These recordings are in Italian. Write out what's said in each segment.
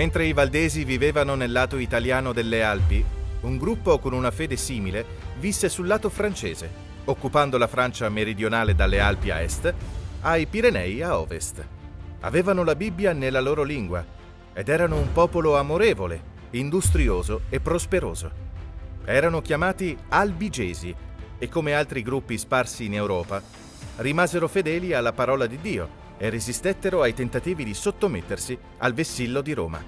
Mentre i valdesi vivevano nel lato italiano delle Alpi, un gruppo con una fede simile visse sul lato francese, occupando la Francia meridionale dalle Alpi a est ai Pirenei a ovest. Avevano la Bibbia nella loro lingua ed erano un popolo amorevole, industrioso e prosperoso. Erano chiamati albigesi e, come altri gruppi sparsi in Europa, rimasero fedeli alla parola di Dio e resistettero ai tentativi di sottomettersi al vessillo di Roma.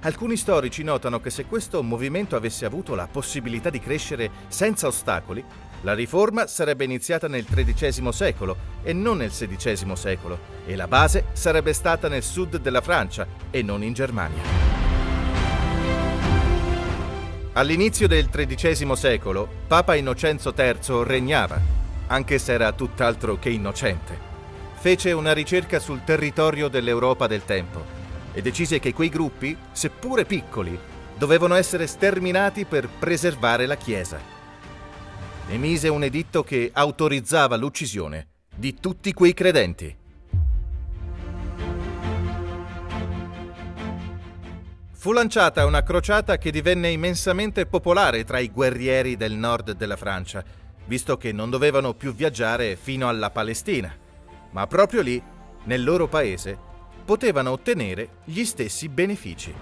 Alcuni storici notano che se questo movimento avesse avuto la possibilità di crescere senza ostacoli, la riforma sarebbe iniziata nel XIII secolo e non nel XVI secolo, e la base sarebbe stata nel sud della Francia e non in Germania. All'inizio del XIII secolo, Papa Innocenzo III regnava, anche se era tutt'altro che innocente. Fece una ricerca sul territorio dell'Europa del tempo e decise che quei gruppi, seppure piccoli, dovevano essere sterminati per preservare la Chiesa. Emise un editto che autorizzava l'uccisione di tutti quei credenti. Fu lanciata una crociata che divenne immensamente popolare tra i guerrieri del nord della Francia, visto che non dovevano più viaggiare fino alla Palestina, ma proprio lì, nel loro paese, potevano ottenere gli stessi benefici.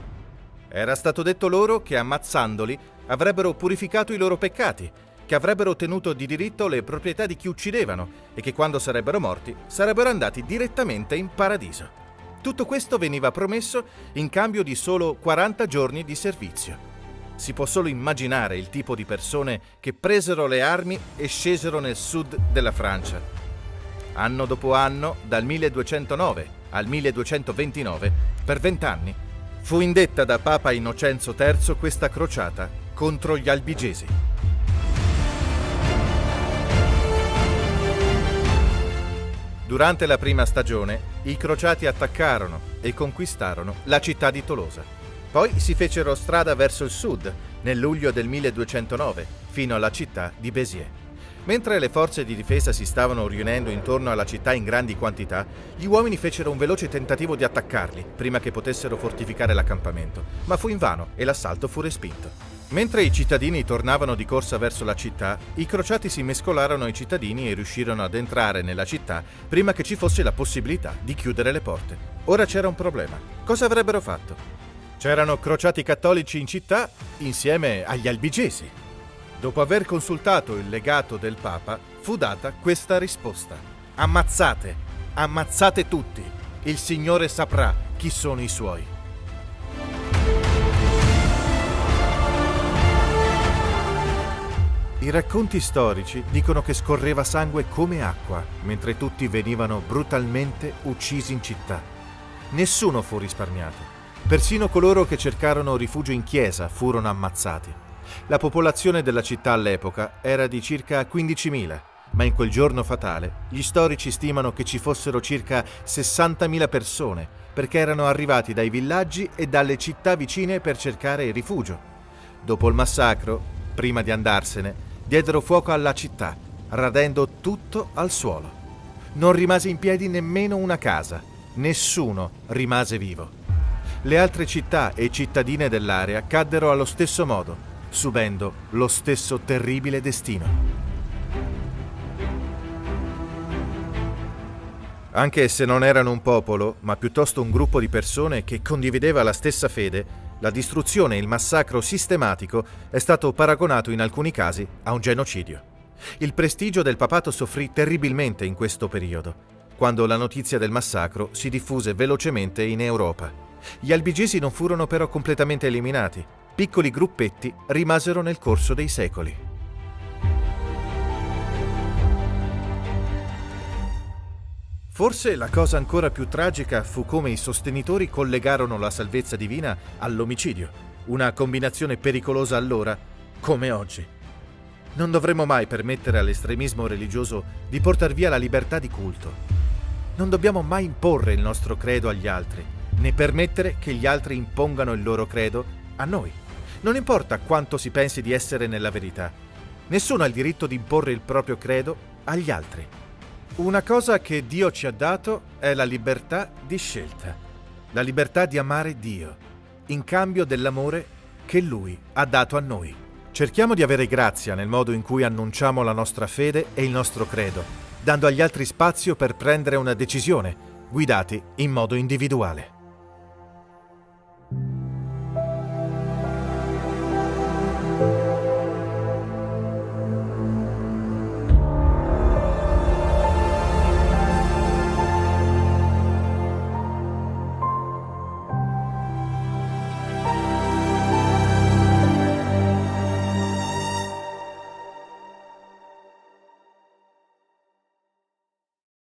Era stato detto loro che ammazzandoli avrebbero purificato i loro peccati, che avrebbero ottenuto di diritto le proprietà di chi uccidevano e che quando sarebbero morti sarebbero andati direttamente in paradiso. Tutto questo veniva promesso in cambio di solo 40 giorni di servizio. Si può solo immaginare il tipo di persone che presero le armi e scesero nel sud della Francia. Anno dopo anno, dal 1209 al 1229, per 20 anni, fu indetta da Papa Innocenzo III questa crociata contro gli albigesi. Durante la prima stagione, i crociati attaccarono e conquistarono la città di Tolosa. Poi si fecero strada verso il sud, nel luglio del 1209, fino alla città di Béziers. Mentre le forze di difesa si stavano riunendo intorno alla città in grandi quantità, gli uomini fecero un veloce tentativo di attaccarli, prima che potessero fortificare l'accampamento, ma fu invano e l'assalto fu respinto. Mentre i cittadini tornavano di corsa verso la città, i crociati si mescolarono ai cittadini e riuscirono ad entrare nella città prima che ci fosse la possibilità di chiudere le porte. Ora c'era un problema. Cosa avrebbero fatto? C'erano crociati cattolici in città insieme agli albigesi. Dopo aver consultato il legato del Papa, fu data questa risposta: ammazzate, ammazzate tutti. Il Signore saprà chi sono i suoi. I racconti storici dicono che scorreva sangue come acqua, mentre tutti venivano brutalmente uccisi in città. Nessuno fu risparmiato. Persino coloro che cercarono rifugio in chiesa furono ammazzati. La popolazione della città all'epoca era di circa 15.000, ma in quel giorno fatale gli storici stimano che ci fossero circa 60.000 persone, perché erano arrivati dai villaggi e dalle città vicine per cercare rifugio. Dopo il massacro, prima di andarsene, diedero fuoco alla città, radendo tutto al suolo. Non rimase in piedi nemmeno una casa, nessuno rimase vivo. Le altre città e cittadine dell'area caddero allo stesso modo, subendo lo stesso terribile destino. Anche se non erano un popolo, ma piuttosto un gruppo di persone che condivideva la stessa fede, la distruzione e il massacro sistematico è stato paragonato in alcuni casi a un genocidio. Il prestigio del papato soffrì terribilmente in questo periodo, quando la notizia del massacro si diffuse velocemente in Europa. Gli albigesi non furono però completamente eliminati. Piccoli gruppetti rimasero nel corso dei secoli. Forse la cosa ancora più tragica fu come i sostenitori collegarono la salvezza divina all'omicidio, una combinazione pericolosa allora come oggi. Non dovremmo mai permettere all'estremismo religioso di portar via la libertà di culto. Non dobbiamo mai imporre il nostro credo agli altri, né permettere che gli altri impongano il loro credo a noi. Non importa quanto si pensi di essere nella verità. Nessuno ha il diritto di imporre il proprio credo agli altri. Una cosa che Dio ci ha dato è la libertà di scelta, la libertà di amare Dio, in cambio dell'amore che Lui ha dato a noi. Cerchiamo di avere grazia nel modo in cui annunciamo la nostra fede e il nostro credo, dando agli altri spazio per prendere una decisione, guidati in modo individuale.